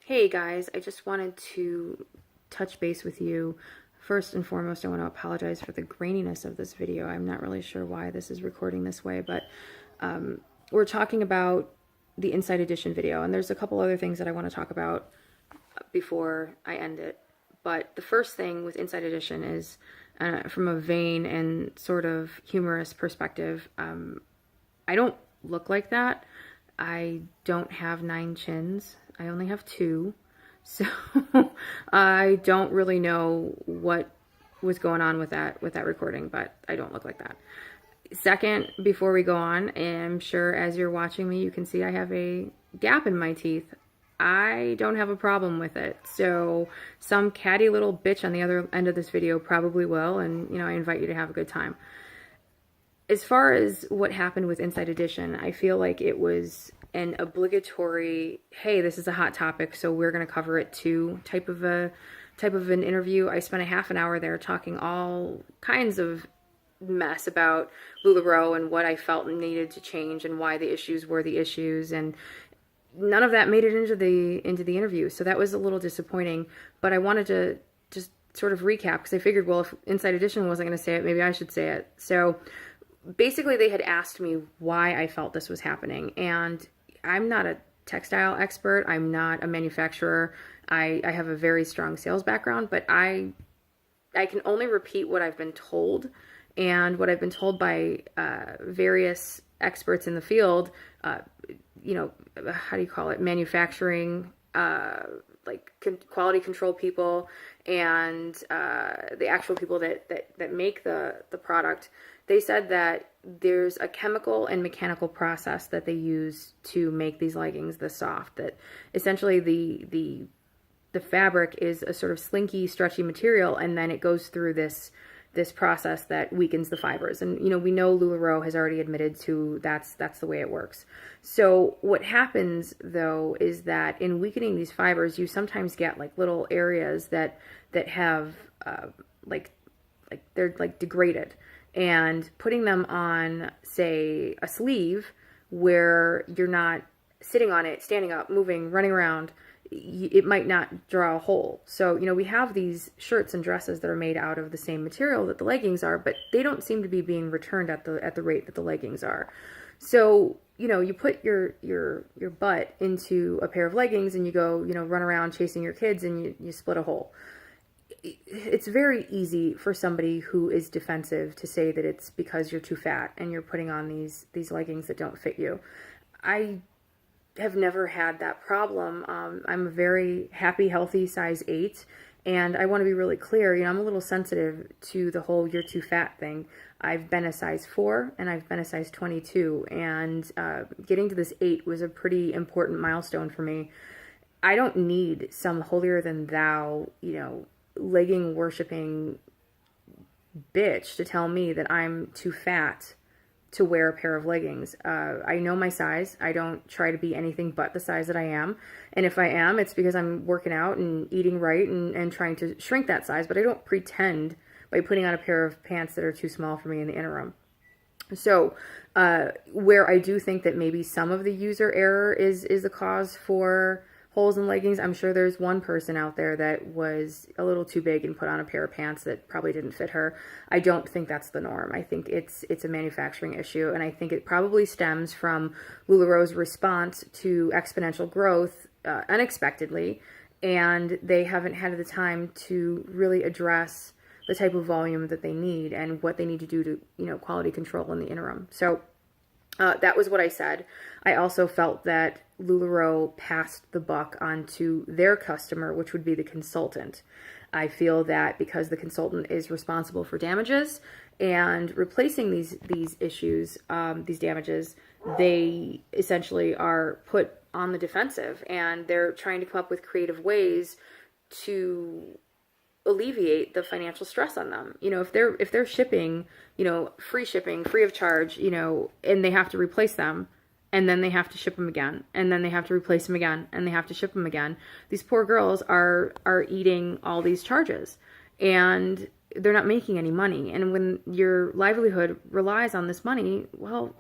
Hey guys, I just wanted to touch base with you. First and foremost, I want to apologize for the graininess of this video. I'm not really sure why this is recording this way, but we're talking about the Inside Edition video, and there's a couple other things that I want to talk about before I end it. But the first thing with Inside Edition is, from a vain and sort of humorous perspective, I don't look like that. I don't have 9 chins. I only have 2. So I don't really know what was going on with that recording, but I don't look like that. Second, before we go on, I'm sure as you're watching me, you can see I have a gap in my teeth. I don't have a problem with it. So some catty little bitch on the other end of this video probably will, and I invite you to have a good time. As far as what happened with Inside Edition, I feel like it was an obligatory, hey, this is a hot topic, so we're going to cover it too, type of an interview. I spent a half an hour there talking all kinds of mess about LuLaRoe and what I felt needed to change and why the issues were the issues, and none of that made it into the interview. So that was a little disappointing, but I wanted to just sort of recap because I figured, well, if Inside Edition wasn't going to say it, maybe I should say it. So basically they had asked me why I felt this was happening, and I'm not a textile expert. I'm not a manufacturer. I have a very strong sales background, but I can only repeat what I've been told, and what I've been told by various experts in the field, how do you call it, manufacturing, quality control people, and the actual people that make the product. They said that there's a chemical and mechanical process that they use to make these leggings this soft, that essentially the fabric is a sort of slinky, stretchy material, and then it goes through this process that weakens the fibers. And we know LuLaRoe has already admitted to that's the way it works. So what happens though is that in weakening these fibers, you sometimes get like little areas that have they're like degraded, and putting them on, say, a sleeve where you're not sitting on it, standing up, moving, running around, it might not draw a hole. So, we have these shirts and dresses that are made out of the same material that the leggings are, but they don't seem to be being returned at the rate that the leggings are. So, you put your butt into a pair of leggings and you go, run around chasing your kids, and you split a hole. It's very easy for somebody who is defensive to say that it's because you're too fat and you're putting on these leggings that don't fit you. I have never had that problem. I'm a very happy, healthy size 8, and I want to be really clear. I'm a little sensitive to the whole "you're too fat" thing. I've been a size 4 and I've been a size 22, and getting to this 8 was a pretty important milestone for me. I don't need some holier than thou, legging worshipping bitch to tell me that I'm too fat to wear a pair of leggings. I know my size. I don't try to be anything but the size that I am. And if I am, it's because I'm working out and eating right and trying to shrink that size, but I don't pretend by putting on a pair of pants that are too small for me in the interim. So where I do think that maybe some of the user error is the cause for holes in leggings, I'm sure there's one person out there that was a little too big and put on a pair of pants that probably didn't fit her. I don't think that's the norm. I think it's a manufacturing issue, and I think it probably stems from LuLaRoe's response to exponential growth unexpectedly, and they haven't had the time to really address the type of volume that they need and what they need to do to quality control in the interim. So that was what I said. I also felt that LuLaRoe passed the buck onto their customer, which would be the consultant. I feel that because the consultant is responsible for damages and replacing these issues, these damages, they essentially are put on the defensive, and they're trying to come up with creative ways to alleviate the financial stress on them. If they're shipping, free shipping, free of charge, and they have to replace them, and then they have to ship them again, and then they have to replace them again, and they have to ship them again. These poor girls are eating all these charges, and they're not making any money. And when your livelihood relies on this money, well,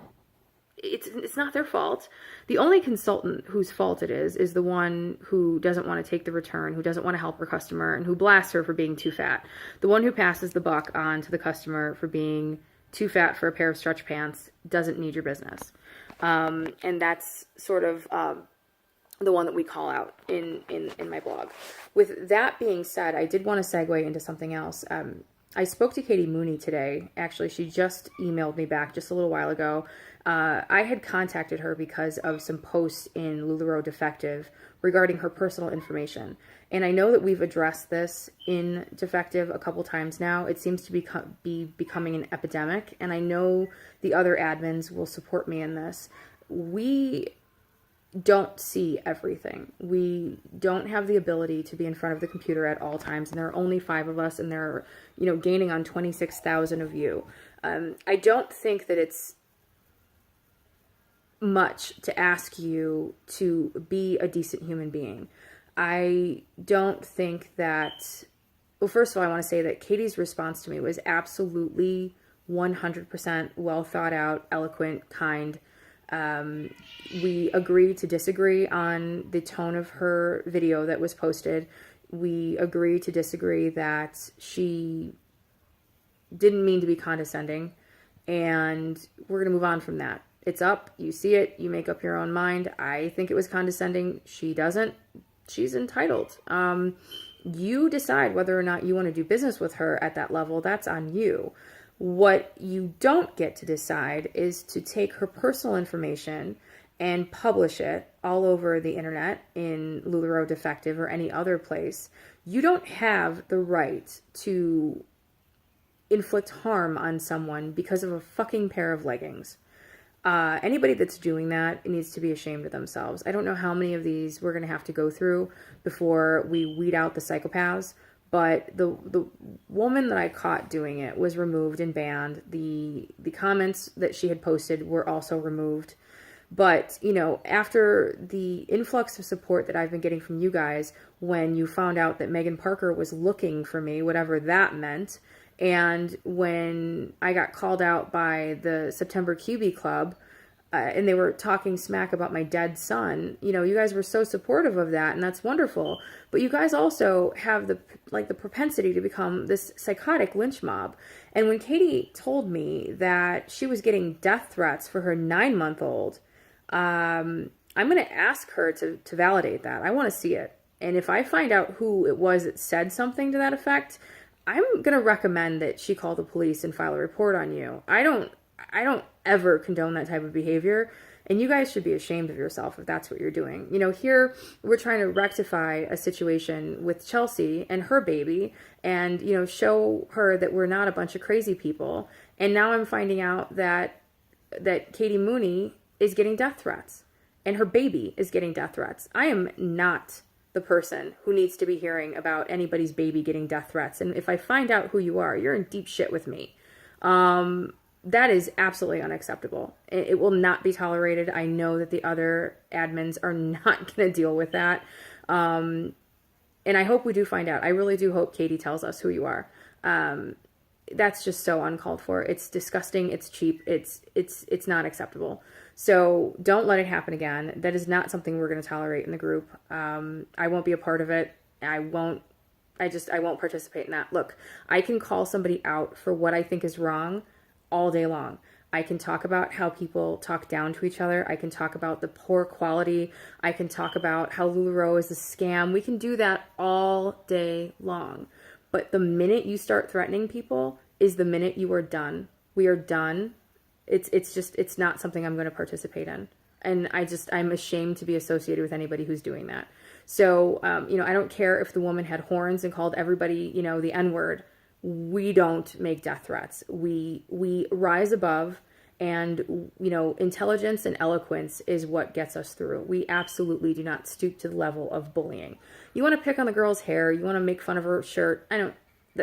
it's not their fault. The only consultant whose fault it is the one who doesn't want to take the return, who doesn't want to help her customer, and who blasts her for being too fat. The one who passes the buck on to the customer for being too fat for a pair of stretch pants doesn't need your business. And that's sort of the one that we call out in my blog. With that being said, I did want to segue into something else. I spoke to Katie Mooney today. Actually, she just emailed me back just a little while ago. I had contacted her because of some posts in LuLaRoe Defective regarding her personal information. And I know that we've addressed this in Defective a couple times now. It seems to be becoming an epidemic, and I know the other admins will support me in this. We don't see everything. We don't have the ability to be in front of the computer at all times, and there are only 5 of us, and they're, gaining on 26,000 of you. I don't think that it's much to ask you to be a decent human being. I don't think that, well, first of all, I want to say that Katie's response to me was absolutely 100% well thought out, eloquent, kind. We agreed to disagree on the tone of her video that was posted. We agreed to disagree that she didn't mean to be condescending, and we're going to move on from that. It's up, you see it, you make up your own mind. I think it was condescending. She doesn't. She's entitled. You decide whether or not you want to do business with her at that level. That's on you. What you don't get to decide is to take her personal information and publish it all over the internet in LuLaRoe Defective or any other place. You don't have the right to inflict harm on someone because of a fucking pair of leggings. Anybody that's doing that needs to be ashamed of themselves. I don't know how many of these we're going to have to go through before we weed out the psychopaths, but the woman that I caught doing it was removed and banned. The comments that she had posted were also removed. But, after the influx of support that I've been getting from you guys, when you found out that Megan Parker was looking for me, whatever that meant, and when I got called out by the September QB Club, and they were talking smack about my dead son, you guys were so supportive of that, and that's wonderful. But you guys also have the propensity to become this psychotic lynch mob. And when Katie told me that she was getting death threats for her 9-month-old, I'm going to ask her to validate that. I want to see it. And if I find out who it was that said something to that effect, I'm going to recommend that she call the police and file a report on you. I don't ever condone that type of behavior, and you guys should be ashamed of yourself if that's what you're doing. Here we're trying to rectify a situation with Chelsea and her baby and, show her that we're not a bunch of crazy people. And now I'm finding out that Katie Mooney is getting death threats and her baby is getting death threats. I am not the person who needs to be hearing about anybody's baby getting death threats. And if I find out who you are, you're in deep shit with me. That is absolutely unacceptable. It will not be tolerated. I know that the other admins are not going to deal with that. And I hope we do find out. I really do hope Katie tells us who you are. That's just so uncalled for. It's disgusting. It's cheap. It's not acceptable. So don't let it happen again. That is not something we're going to tolerate in the group. I won't be a part of it. I won't participate in that. Look, I can call somebody out for what I think is wrong all day long. I can talk about how people talk down to each other. I can talk about the poor quality. I can talk about how LuLaRoe is a scam. We can do that all day long. But the minute you start threatening people is the minute you are done. We are done. It's not something I'm going to participate in. And I'm ashamed to be associated with anybody who's doing that. So, I don't care if the woman had horns and called everybody, the N-word. We don't make death threats. We rise above, and, intelligence and eloquence is what gets us through. We absolutely do not stoop to the level of bullying. You want to pick on the girl's hair, you want to make fun of her shirt,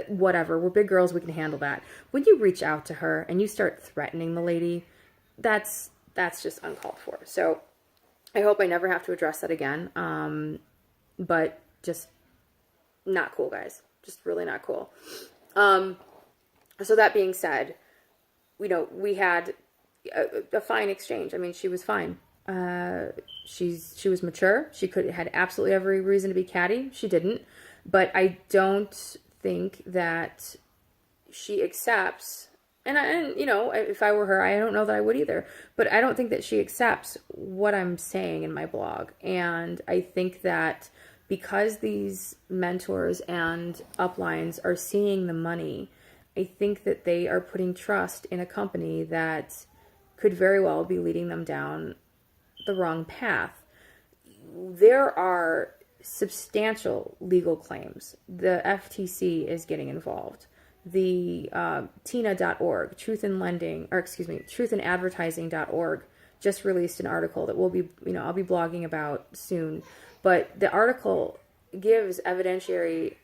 whatever. We're big girls, we can handle that. When you reach out to her and you start threatening the lady, that's just uncalled for. So I hope I never have to address that again. But just not cool, guys. Just really not cool. So that being said, we had a fine exchange. I mean, she was fine. She was mature. She could had absolutely every reason to be catty. She didn't, but I don't think that she accepts. And you know, if I were her, I don't know that I would either. But I don't think that she accepts what I'm saying in my blog. And I think that because these mentors and uplines are seeing the money, I think that they are putting trust in a company that could very well be leading them down the wrong path. There are substantial legal claims. The FTC is getting involved. The TINA.org, Truth in Lending, or excuse me, truthinadvertising.org just released an article that I'll be blogging about soon. But the article gives evidentiary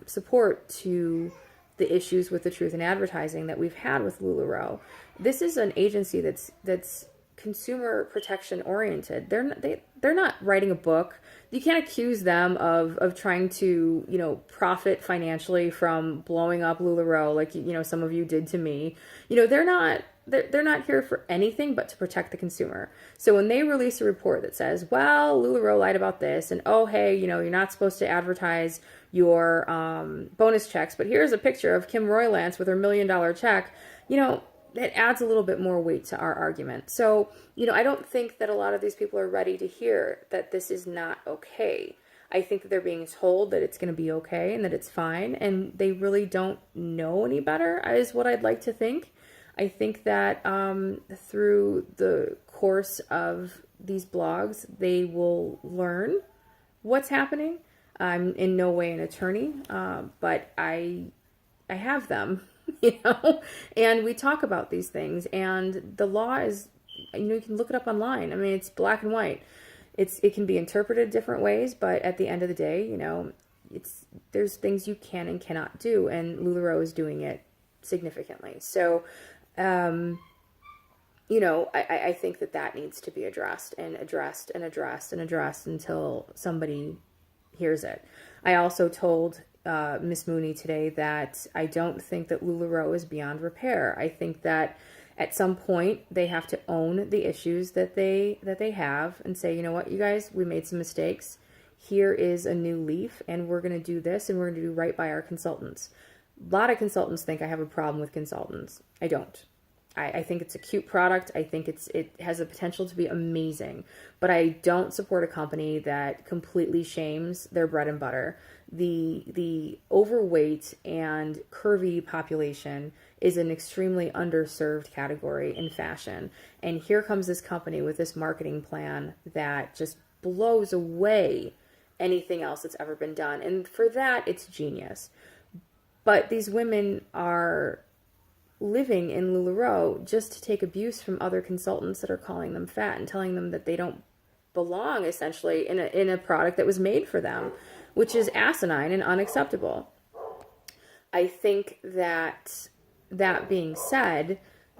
support to the issues with the truth in advertising that we've had with LuLaRoe. This is an agency that's consumer protection oriented. They're not writing a book. You can't accuse them of trying to, you know, profit financially from blowing up LuLaRoe like, you know, some of you did to me. You know, they're not here for anything but to protect the consumer. So when they release a report that says, well, LuLaRoe lied about this, and oh, hey, you know, you're not supposed to advertise your bonus checks, but here's a picture of Kim Roylance with her $1 million check, you know, it adds a little bit more weight to our argument. So, you know, I don't think that a lot of these people are ready to hear that this is not okay. I think that they're being told that it's going to be okay and that it's fine, and they really don't know any better, is what I'd like to think. I think that through the course of these blogs, they will learn what's happening. I'm in no way an attorney, but I have them, you know, and we talk about these things, and the law is, you know, you can look it up online. I mean, it's black and white. It can be interpreted different ways, but at the end of the day, you know, there's things you can and cannot do, and LuLaRoe is doing it significantly. So, you know, I think that needs to be addressed and addressed and addressed and addressed until somebody hears it. I also told Miss Mooney today that I don't think that LuLaRoe is beyond repair. I think that at some point they have to own the issues that they have and say, you know what, you guys, we made some mistakes. Here is a new leaf, and we're going to do this, and we're going to do right by our consultants. A lot of consultants think I have a problem with consultants. I don't. I think it's a cute product. I think it has the potential to be amazing, but I don't support a company that completely shames their bread and butter. The overweight and curvy population is an extremely underserved category in fashion. And here comes this company with this marketing plan that just blows away anything else that's ever been done. And for that, it's genius. But these women are living in LuLaRoe just to take abuse from other consultants that are calling them fat and telling them that they don't belong, essentially, in a product that was made for them, which is asinine and unacceptable. I think that being said,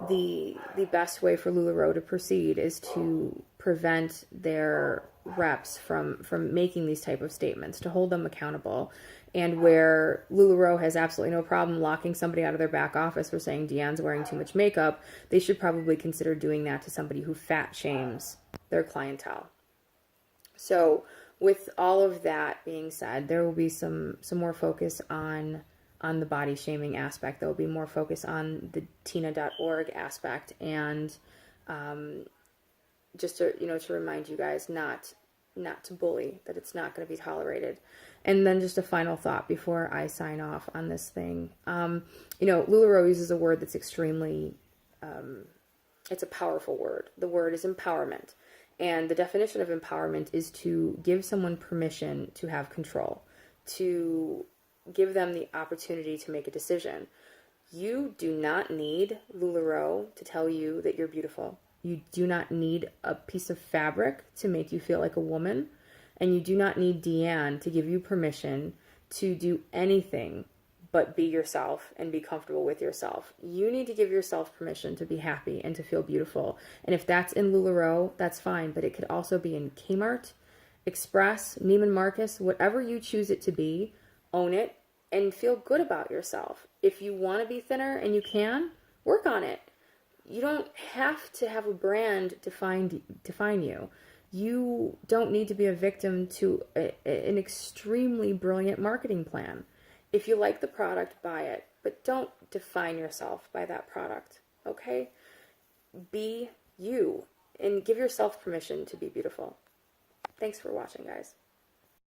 the best way for LuLaRoe to proceed is to prevent their reps from making these type of statements, to hold them accountable. And where LuLaRoe has absolutely no problem locking somebody out of their back office for saying Deanne's wearing too much makeup, they should probably consider doing that to somebody who fat shames their clientele. So with all of that being said, there will be some more focus on the body shaming aspect. There will be more focus on the tina.org aspect, and just to remind you guys not to bully, that it's not going to be tolerated. And then just a final thought before I sign off on this thing. LuLaRoe uses a word that's extremely, it's a powerful word. The word is empowerment. And the definition of empowerment is to give someone permission to have control, to give them the opportunity to make a decision. You do not need LuLaRoe to tell you that you're beautiful. You do not need a piece of fabric to make you feel like a woman. And you do not need Deanne to give you permission to do anything but be yourself and be comfortable with yourself. You need to give yourself permission to be happy and to feel beautiful. And if that's in LuLaRoe, that's fine. But it could also be in Kmart, Express, Neiman Marcus, whatever you choose it to be, own it and feel good about yourself. If you want to be thinner and you can, work on it. you don't have to have a brand define you. You don't need to be a victim to an extremely brilliant marketing plan. If you like the product, buy it, but don't define yourself by that product, okay? Be you and give yourself permission to be beautiful. Thanks for watching, guys.